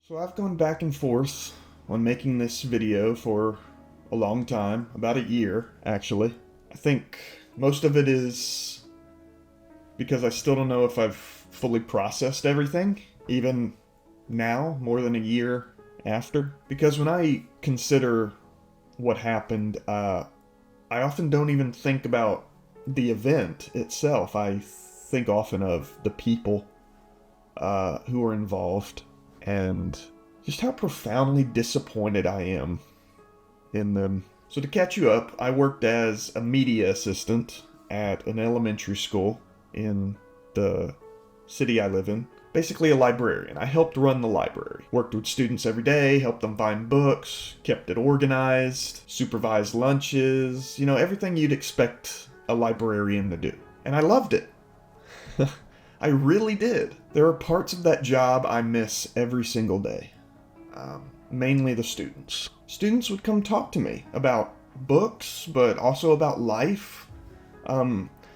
So I've gone back and forth on making this video for a long time, about a year actually. I think most of it is because I still don't know if I've fully processed everything, even now, more than a year after. Because when I consider what happened, I often don't even think about the event itself. I think often of the people who are involved and just how profoundly disappointed I am in them. So to catch you up, I worked as a media assistant at an elementary school in the city I live in. Basically a librarian. I helped run the library. Worked with students every day, helped them find books, kept it organized, supervised lunches, everything you'd expect a librarian to do. And I loved it. I really did. There are parts of that job I miss every single day. Mainly the students. Students would come talk to me about books, but also about life.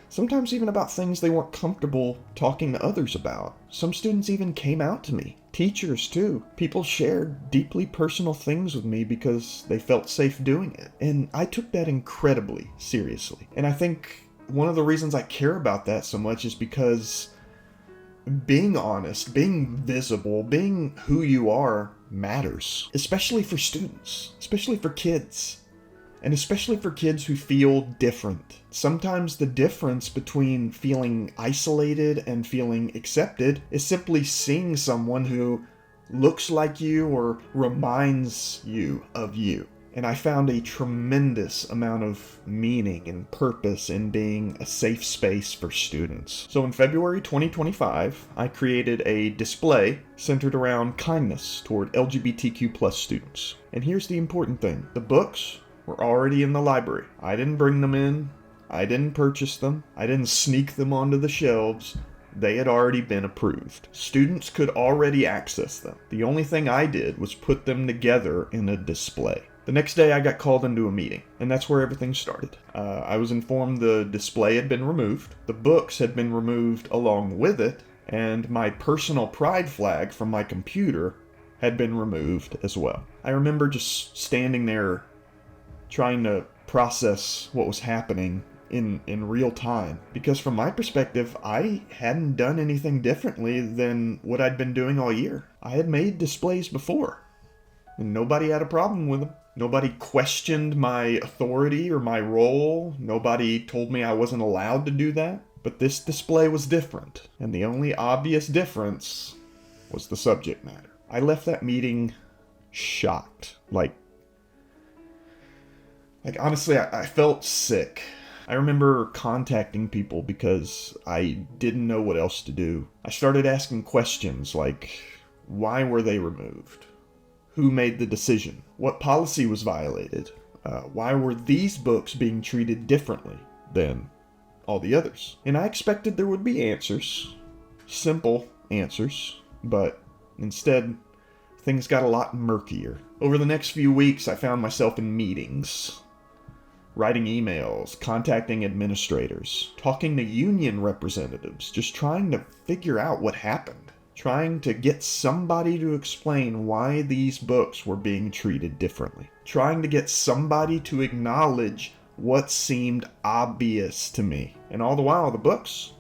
Sometimes even about things they weren't comfortable talking to others about. Some students even came out to me. Teachers, too. People shared deeply personal things with me because they felt safe doing it. And I took that incredibly seriously. And I think one of the reasons I care about that so much is because being honest, being visible, being who you are matters. Especially for students. Especially for kids. And especially for kids who feel different. Sometimes the difference between feeling isolated and feeling accepted is simply seeing someone who looks like you or reminds you of you. And I found a tremendous amount of meaning and purpose in being a safe space for students. So in February 2025, I created a display centered around kindness toward LGBTQ+ students. And here's the important thing. The books were already in the library. I didn't bring them in. I didn't purchase them. I didn't sneak them onto the shelves. They had already been approved. Students could already access them. The only thing I did was put them together in a display. The next day I got called into a meeting, and that's where everything started. I was informed the display had been removed, the books had been removed along with it, and my personal pride flag from my computer had been removed as well. I remember just standing there trying to process what was happening in real time. Because from my perspective, I hadn't done anything differently than what I'd been doing all year. I had made displays before, and nobody had a problem with them. Nobody questioned my authority or my role. Nobody told me I wasn't allowed to do that. But this display was different, and the only obvious difference was the subject matter. I left that meeting shocked. Like honestly, I felt sick. I remember contacting people because I didn't know what else to do. I started asking questions like, why were they removed? Who made the decision? What policy was violated? Why were these books being treated differently than all the others? And I expected there would be answers. Simple answers. But instead, things got a lot murkier. Over the next few weeks, I found myself in meetings, writing emails, contacting administrators, talking to union representatives, just trying to figure out what happened. Trying to get somebody to explain why these books were being treated differently. Trying to get somebody to acknowledge what seemed obvious to me. And all the while, the books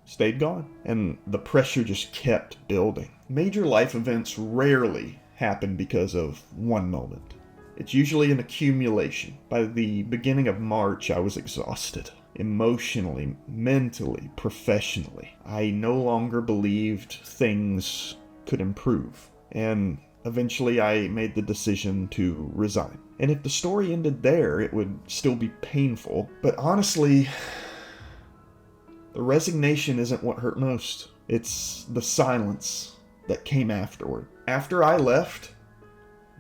stayed gone. And the pressure just kept building. Major life events rarely happen because of one moment. It's usually an accumulation. By the beginning of March, I was exhausted. Emotionally, mentally, professionally. I no longer believed things could improve. And eventually I made the decision to resign. And if the story ended there, it would still be painful. But honestly, the resignation isn't what hurt most. It's the silence that came afterward. After I left,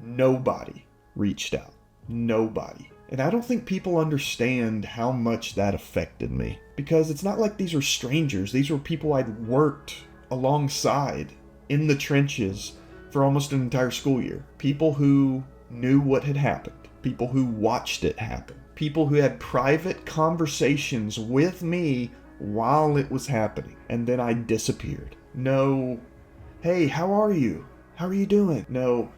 nobody reached out. Nobody. And I don't think people understand how much that affected me. Because it's not like these were strangers. These were people I'd worked alongside in the trenches for almost an entire school year. People who knew what had happened. People who watched it happen. People who had private conversations with me while it was happening. And then I disappeared. No, hey, how are you? how are you doing? No,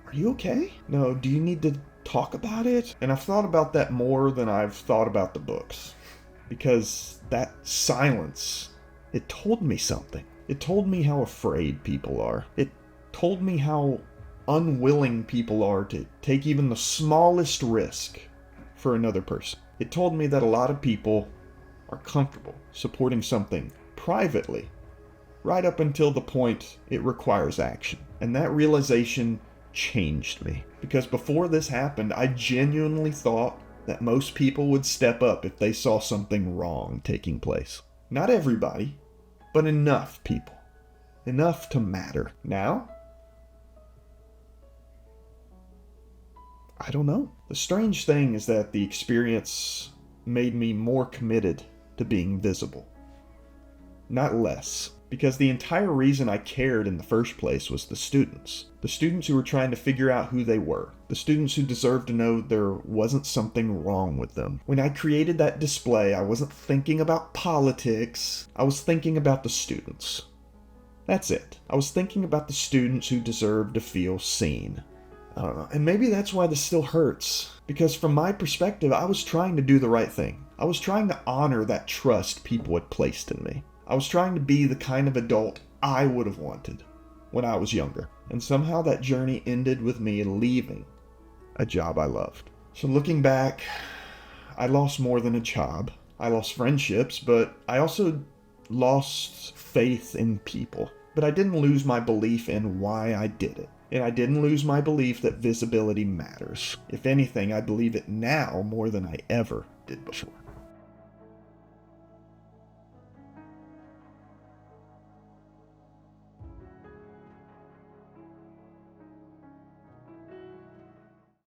are you okay? No, do you need to talk about it? And I've thought about that more than I've thought about the books. Because that silence, it told me something. It told me how afraid people are. It told me how unwilling people are to take even the smallest risk for another person. It told me that a lot of people are comfortable supporting something privately right up until the point it requires action. And that realization changed me. Because before this happened, I genuinely thought that most people would step up if they saw something wrong taking place. Not everybody, but enough people. Enough to matter. Now, I don't know. The strange thing is that the experience made me more committed to being visible. Not less. Because the entire reason I cared in the first place was the students. The students who were trying to figure out who they were. The students who deserved to know there wasn't something wrong with them. When I created that display, I wasn't thinking about politics. I was thinking about the students. That's it. I was thinking about the students who deserved to feel seen. I don't know. And maybe that's why this still hurts. Because from my perspective, I was trying to do the right thing. I was trying to honor that trust people had placed in me. I was trying to be the kind of adult I would have wanted when I was younger. And somehow that journey ended with me leaving a job I loved. So looking back, I lost more than a job. I lost friendships, but I also lost faith in people. But I didn't lose my belief in why I did it. And I didn't lose my belief that visibility matters. If anything, I believe it now more than I ever did before.